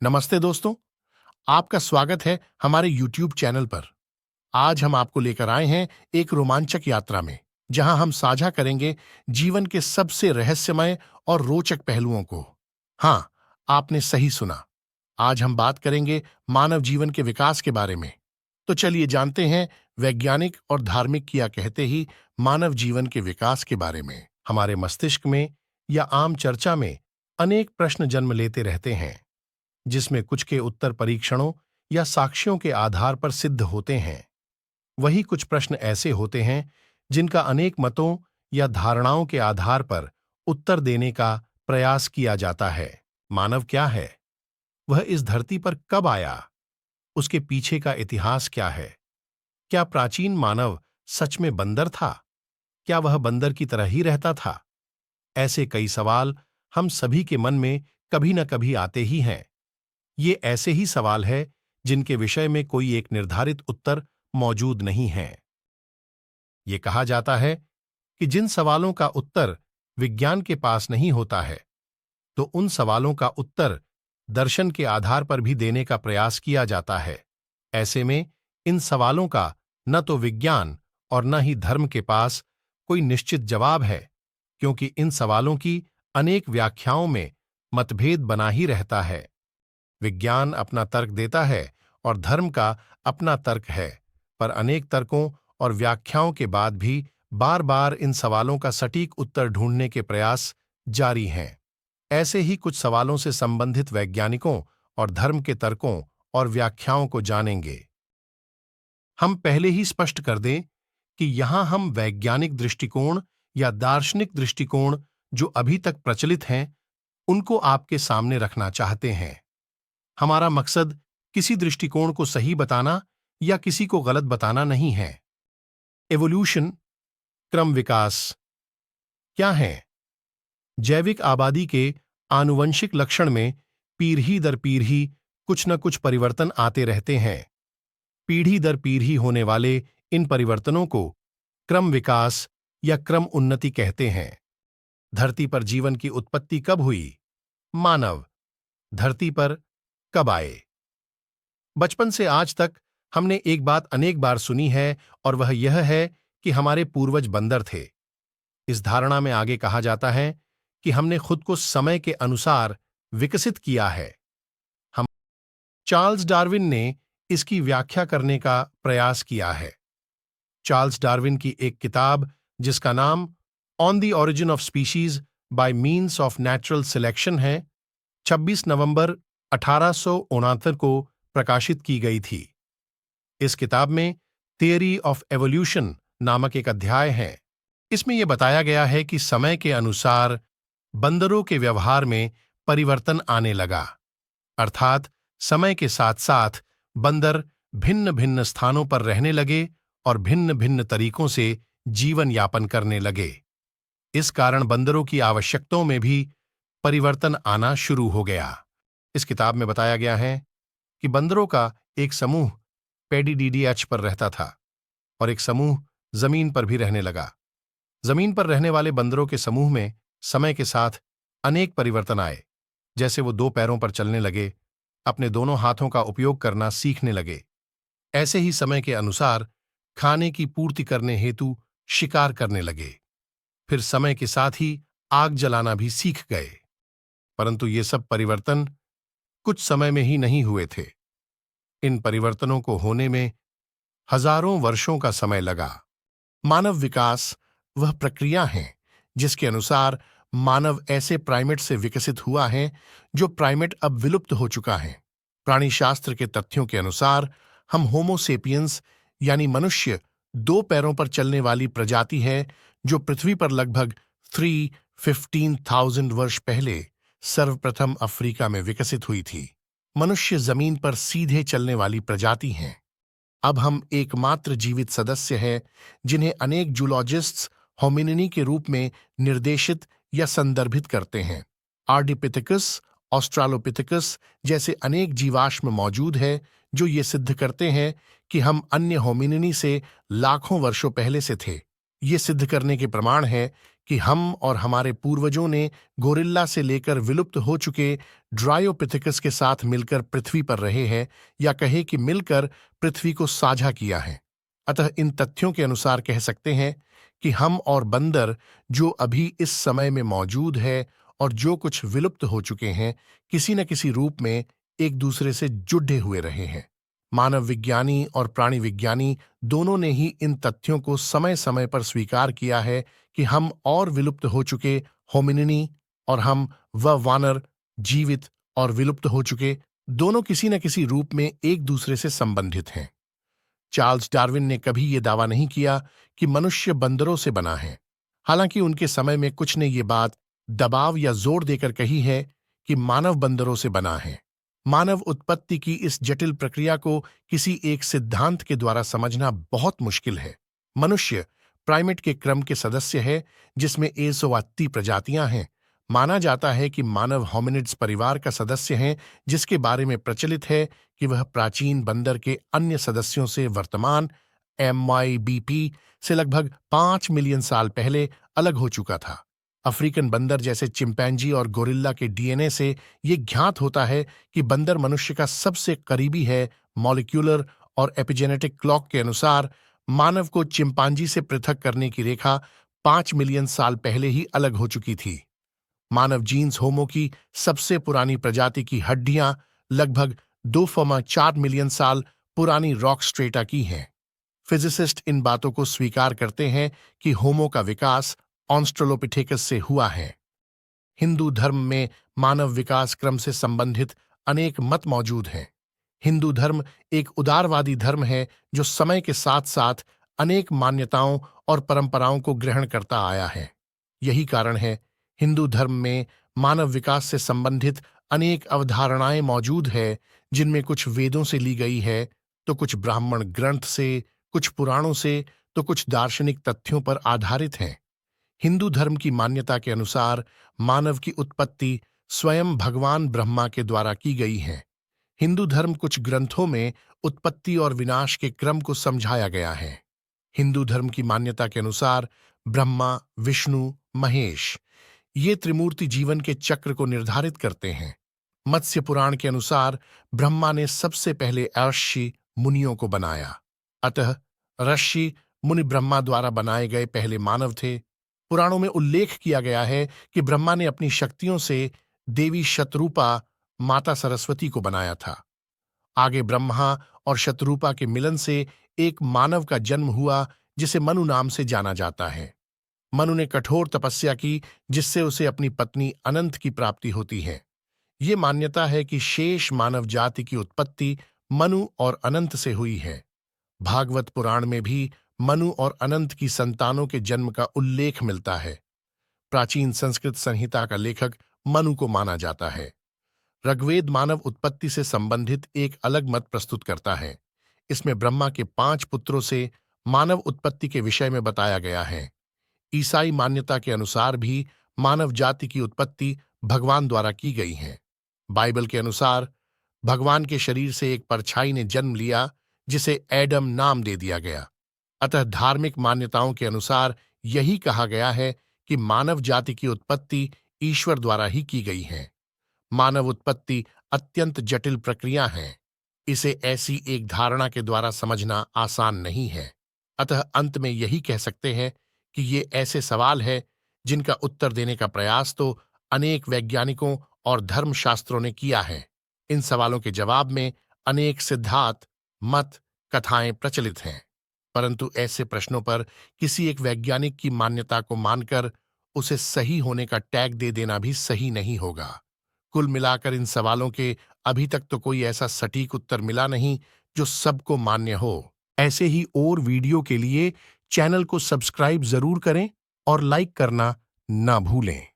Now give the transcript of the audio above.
नमस्ते दोस्तों, आपका स्वागत है हमारे YouTube चैनल पर। आज हम आपको लेकर आए हैं एक रोमांचक यात्रा में, जहां हम साझा करेंगे जीवन के सबसे रहस्यमय और रोचक पहलुओं को। हाँ, आपने सही सुना। आज हम बात करेंगे मानव जीवन के विकास के बारे में। तो चलिए जानते हैं वैज्ञानिक और धार्मिक किया कहते ही मानव जीवन के विकास के बारे में। हमारे मस्तिष्क में या आम चर्चा में अनेक प्रश्न जन्म लेते रहते हैं, जिसमें कुछ के उत्तर परीक्षणों या साक्ष्यों के आधार पर सिद्ध होते हैं। वही कुछ प्रश्न ऐसे होते हैं जिनका अनेक मतों या धारणाओं के आधार पर उत्तर देने का प्रयास किया जाता है। मानव क्या है? वह इस धरती पर कब आया? उसके पीछे का इतिहास क्या है? क्या प्राचीन मानव सच में बंदर था? क्या वह बंदर की तरह ही रहता था? ऐसे कई सवाल हम सभी के मन में कभी न कभी आते ही हैं। ये ऐसे ही सवाल है जिनके विषय में कोई एक निर्धारित उत्तर मौजूद नहीं है। ये कहा जाता है कि जिन सवालों का उत्तर विज्ञान के पास नहीं होता है, तो उन सवालों का उत्तर दर्शन के आधार पर भी देने का प्रयास किया जाता है। ऐसे में इन सवालों का न तो विज्ञान और न ही धर्म के पास कोई निश्चित जवाब है, क्योंकि इन सवालों की अनेक व्याख्याओं में मतभेद बना ही रहता है। विज्ञान अपना तर्क देता है और धर्म का अपना तर्क है, पर अनेक तर्कों और व्याख्याओं के बाद भी बार बार इन सवालों का सटीक उत्तर ढूंढने के प्रयास जारी हैं। ऐसे ही कुछ सवालों से संबंधित वैज्ञानिकों और धर्म के तर्कों और व्याख्याओं को जानेंगे। हम पहले ही स्पष्ट कर दें कि यहां हम वैज्ञानिक दृष्टिकोण या दार्शनिक दृष्टिकोण जो अभी तक प्रचलित हैं, उनको आपके सामने रखना चाहते हैं। हमारा मकसद किसी दृष्टिकोण को सही बताना या किसी को गलत बताना नहीं है। एवोल्यूशन, क्रम विकास क्या है? जैविक आबादी के आनुवंशिक लक्षण में पीढ़ी दर पीढ़ी कुछ न कुछ परिवर्तन आते रहते हैं। पीढ़ी दर पीढ़ी होने वाले इन परिवर्तनों को क्रम विकास या क्रम उन्नति कहते हैं। धरती पर जीवन की उत्पत्ति कब हुई? मानव धरती पर कब आए? बचपन से आज तक हमने एक बात अनेक बार सुनी है, और वह यह है कि हमारे पूर्वज बंदर थे। इस धारणा में आगे कहा जाता है कि हमने खुद को समय के अनुसार विकसित किया है। हम चार्ल्स डार्विन ने इसकी व्याख्या करने का प्रयास किया है। चार्ल्स डार्विन की एक किताब जिसका नाम on the origin of species bye means of natural selection है, 26 नवंबर 1869 को प्रकाशित की गई थी। इस किताब में थियरी ऑफ एवोल्यूशन नामक एक अध्याय है। इसमें यह बताया गया है कि समय के अनुसार बंदरों के व्यवहार में परिवर्तन आने लगा, अर्थात समय के साथ साथ बंदर भिन्न भिन्न स्थानों पर रहने लगे और भिन्न भिन्न तरीकों से जीवन यापन करने लगे। इस कारण बंदरों की आवश्यकताओं में भी परिवर्तन आना शुरू हो गया। इस किताब में बताया गया है कि बंदरों का एक समूह पेडिडीडीएच पर रहता था और एक समूह जमीन पर भी रहने लगा। जमीन पर रहने वाले बंदरों के समूह में समय के साथ अनेक परिवर्तन आए, जैसे वो 2 पैरों पर चलने लगे, अपने दोनों हाथों का उपयोग करना सीखने लगे। ऐसे ही समय के अनुसार खाने की पूर्ति करने हेतु शिकार करने लगे। फिर समय के साथ ही आग जलाना भी सीख गए। परंतु ये सब परिवर्तन कुछ समय में ही नहीं हुए थे। इन परिवर्तनों को होने में हजारों वर्षों का समय लगा। मानव विकास वह प्रक्रिया है जिसके अनुसार मानव ऐसे प्राइमेट से विकसित हुआ है जो प्राइमेट अब विलुप्त हो चुका है। प्राणीशास्त्र के तथ्यों के अनुसार हम होमो सेपियंस यानी मनुष्य 2 पैरों पर चलने वाली प्रजाति है, जो पृथ्वी पर लगभग 315,000 वर्ष पहले सर्वप्रथम अफ्रीका में विकसित हुई थी। मनुष्य जमीन पर सीधे चलने वाली प्रजाति हैं। अब हम एकमात्र जीवित सदस्य हैं जिन्हें अनेक जूलॉजिस्ट्स होमिनिनी के रूप में निर्देशित या संदर्भित करते हैं। आर्डिपिथेकस, ऑस्ट्रालोपिथेकस जैसे अनेक जीवाश्म मौजूद हैं जो ये सिद्ध करते हैं कि हम अन्य होमिनिनी से लाखों वर्षों पहले से थे। ये सिद्ध करने के प्रमाण है कि हम और हमारे पूर्वजों ने गोरिल्ला से लेकर विलुप्त हो चुके ड्रायोपिथेकस के साथ मिलकर पृथ्वी पर रहे हैं, या कहे कि मिलकर पृथ्वी को साझा किया है। अतः इन तथ्यों के अनुसार कह सकते हैं कि हम और बंदर जो अभी इस समय में मौजूद है और जो कुछ विलुप्त हो चुके हैं, किसी न किसी रूप में एक दूसरे से जुड़े हुए रहे हैं। मानव विज्ञानी और प्राणी विज्ञानी दोनों ने ही इन तथ्यों को समय समय पर स्वीकार किया है कि हम और विलुप्त हो चुके होमिनिनी और हम वानर जीवित और विलुप्त हो चुके दोनों किसी न किसी रूप में एक दूसरे से संबंधित हैं। चार्ल्स डार्विन ने कभी ये दावा नहीं किया कि मनुष्य बंदरों से बना है। हालांकि उनके समय में कुछ ने ये बात दबाव या जोर देकर कही है कि मानव बंदरों से बना है। मानव उत्पत्ति की इस जटिल प्रक्रिया को किसी एक सिद्धांत के द्वारा समझना बहुत मुश्किल है। मनुष्य प्राइमेट के क्रम के सदस्य है, जिसमें 180 प्रजातियां हैं। माना जाता है कि मानव होमिनिड्स परिवार का सदस्य हैं, जिसके बारे में प्रचलित है कि वह प्राचीन बंदर के अन्य सदस्यों से वर्तमान MYBP से लगभग 5 मिलियन साल पहले अलग हो चुका था। अफ्रीकन बंदर जैसे चिंपैंजी और गोरिल्ला के DNA से ये ज्ञात होता है कि बंदर मनुष्य का सबसे करीबी है। मॉलिक्यूलर और एपिजेनेटिक क्लॉक के अनुसार मानव को चिंपांजी से पृथक करने की रेखा 5 मिलियन साल पहले ही अलग हो चुकी थी। मानव जीन्स होमो की सबसे पुरानी प्रजाति की हड्डियां लगभग 2,4 मिलियन साल पुरानी रॉक स्ट्रेटा की हैं। फिजिसिस्ट इन बातों को स्वीकार करते हैं कि होमो का विकास ऑस्ट्रेलोपिथेकस से हुआ है। हिंदू धर्म में मानव विकास क्रम से संबंधित अनेक मत मौजूद हैं। हिंदू धर्म एक उदारवादी धर्म है जो समय के साथ साथ अनेक मान्यताओं और परंपराओं को ग्रहण करता आया है। यही कारण है हिंदू धर्म में मानव विकास से संबंधित अनेक अवधारणाएं मौजूद है, जिनमें कुछ वेदों से ली गई है, तो कुछ ब्राह्मण ग्रंथ से, कुछ पुराणों से, तो कुछ दार्शनिक तथ्यों पर आधारित हैं। हिंदू धर्म की मान्यता के अनुसार मानव की उत्पत्ति स्वयं भगवान ब्रह्मा के द्वारा की गई है। हिंदू धर्म कुछ ग्रंथों में उत्पत्ति और विनाश के क्रम को समझाया गया है। हिंदू धर्म की मान्यता के अनुसार ब्रह्मा, विष्णु, महेश ये त्रिमूर्ति जीवन के चक्र को निर्धारित करते हैं। मत्स्य पुराण के अनुसार ब्रह्मा ने सबसे पहले ऋषि मुनियों को बनाया। अतः ऋषि मुनि ब्रह्मा द्वारा बनाए गए पहले मानव थे। पुराणों में उल्लेख किया गया है कि ब्रह्मा ने अपनी शक्तियों से देवी शतरूपा माता सरस्वती को बनाया था। आगे ब्रह्मा और शतरूपा के मिलन से एक मानव का जन्म हुआ, जिसे मनु नाम से जाना जाता है। मनु ने कठोर तपस्या की, जिससे उसे अपनी पत्नी अनंत की प्राप्ति होती है। ये मान्यता है कि शेष मानव जाति की उत्पत्ति मनु और अनंत से हुई है। भागवत पुराण में भी मनु और अनंत की संतानों के जन्म का उल्लेख मिलता है। प्राचीन संस्कृत संहिता का लेखक मनु को माना जाता है। ऋग्वेद मानव उत्पत्ति से संबंधित एक अलग मत प्रस्तुत करता है। इसमें ब्रह्मा के 5 पुत्रों से मानव उत्पत्ति के विषय में बताया गया है। ईसाई मान्यता के अनुसार भी मानव जाति की उत्पत्ति भगवान द्वारा की गई है। बाइबल के अनुसार भगवान के शरीर से एक परछाई ने जन्म लिया, जिसे एडम नाम दे दिया गया। अतः धार्मिक मान्यताओं के अनुसार यही कहा गया है कि मानव जाति की उत्पत्ति ईश्वर द्वारा ही की गई है। मानव उत्पत्ति अत्यंत जटिल प्रक्रिया है। इसे ऐसी एक धारणा के द्वारा समझना आसान नहीं है। अतः अंत में यही कह सकते हैं कि ये ऐसे सवाल है जिनका उत्तर देने का प्रयास तो अनेक वैज्ञानिकों और धर्मशास्त्रों ने किया है। इन सवालों के जवाब में अनेक सिद्धांत, मत, कथाएं प्रचलित हैं, परंतु ऐसे प्रश्नों पर किसी एक वैज्ञानिक की मान्यता को मानकर उसे सही होने का टैग दे देना भी सही नहीं होगा। कुल मिलाकर इन सवालों के अभी तक तो कोई ऐसा सटीक उत्तर मिला नहीं जो सबको मान्य हो। ऐसे ही और वीडियो के लिए चैनल को सब्सक्राइब जरूर करें और लाइक करना ना भूलें।